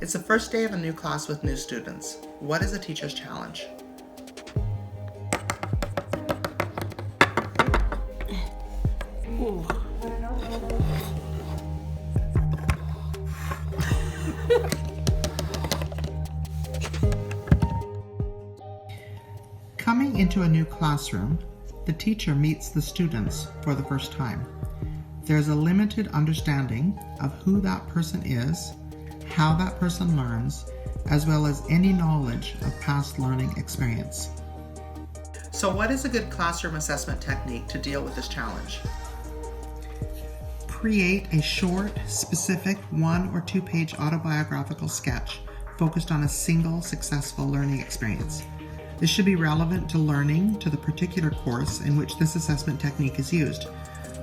It's the first day of a new class with new students. What is a teacher's challenge? Coming into a new classroom, the teacher meets the students for the first time. There's a limited understanding of who that person is, how that person learns, as well as any knowledge of past learning experience. So what is a good classroom assessment technique to deal with this challenge? Create a short, specific 1 or 2 page autobiographical sketch focused on a single successful learning experience. This should be relevant to learning to the particular course in which this assessment technique is used.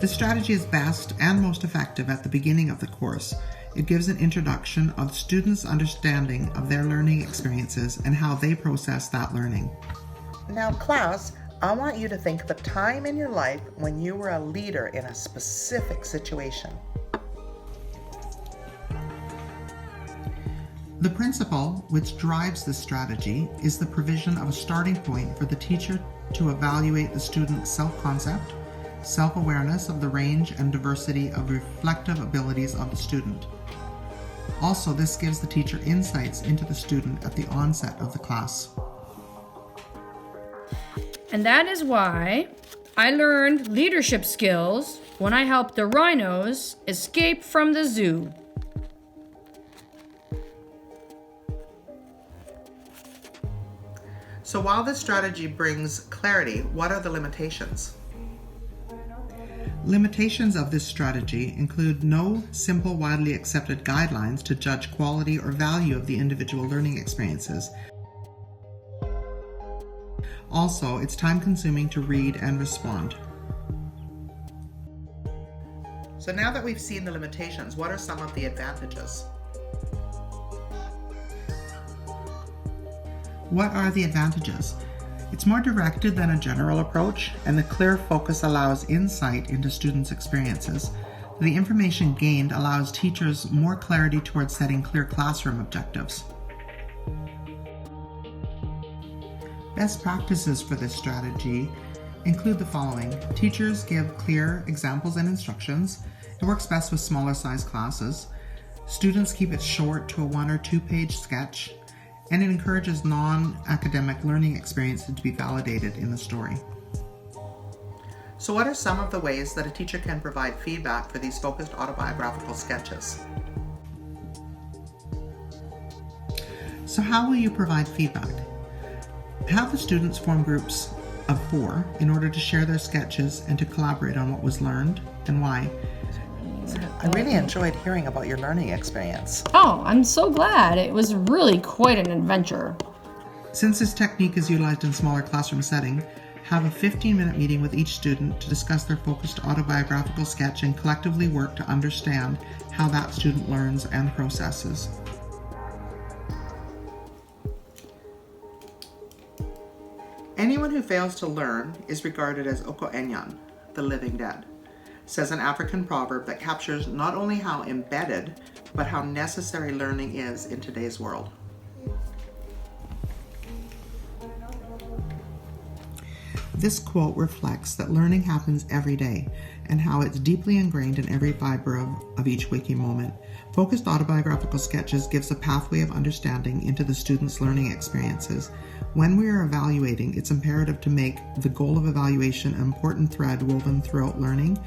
This strategy is best and most effective at the beginning of the course. It gives an introduction of students' understanding of their learning experiences and how they process that learning. Now, class, I want you to think of a time in your life when you were a leader in a specific situation. The principle which drives this strategy is the provision of a starting point for the teacher to evaluate the student's self-concept, self-awareness of the range and diversity of reflective abilities of the student. Also, this gives the teacher insights into the student at the onset of the class. And that is why I learned leadership skills when I helped the rhinos escape from the zoo. So while this strategy brings clarity, what are the limitations? Limitations of this strategy include no simple, widely accepted guidelines to judge quality or value of the individual learning experiences. Also, it's time-consuming to read and respond. So now that we've seen the limitations, what are some of the advantages? What are the advantages? It's more directed than a general approach, and the clear focus allows insight into students' experiences. The information gained allows teachers more clarity towards setting clear classroom objectives. Best practices for this strategy include the following. Teachers give clear examples and instructions. It works best with smaller size classes. Students keep it short to a 1 or 2 page sketch. And it encourages non-academic learning experiences to be validated in the story. So what are some of the ways that a teacher can provide feedback for these focused autobiographical sketches? So how will you provide feedback? Have the students form groups of 4 in order to share their sketches and to collaborate on what was learned and why. I really enjoyed hearing about your learning experience. Oh, I'm so glad. It was really quite an adventure. Since this technique is utilized in a smaller classroom setting, have a 15-minute meeting with each student to discuss their focused autobiographical sketch and collectively work to understand how that student learns and processes. Anyone who fails to learn is regarded as Oko Enyan, the living dead, says an African proverb that captures not only how embedded, but how necessary learning is in today's world. This quote reflects that learning happens every day and how it's deeply ingrained in every fiber of each waking moment. Focused autobiographical sketches gives a pathway of understanding into the student's learning experiences. When we are evaluating, it's imperative to make the goal of evaluation an important thread woven throughout learning,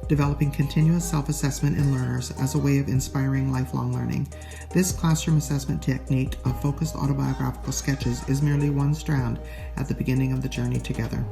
developing continuous self-assessment in learners as a way of inspiring lifelong learning. This classroom assessment technique of focused autobiographical sketches is merely one strand at the beginning of the journey together.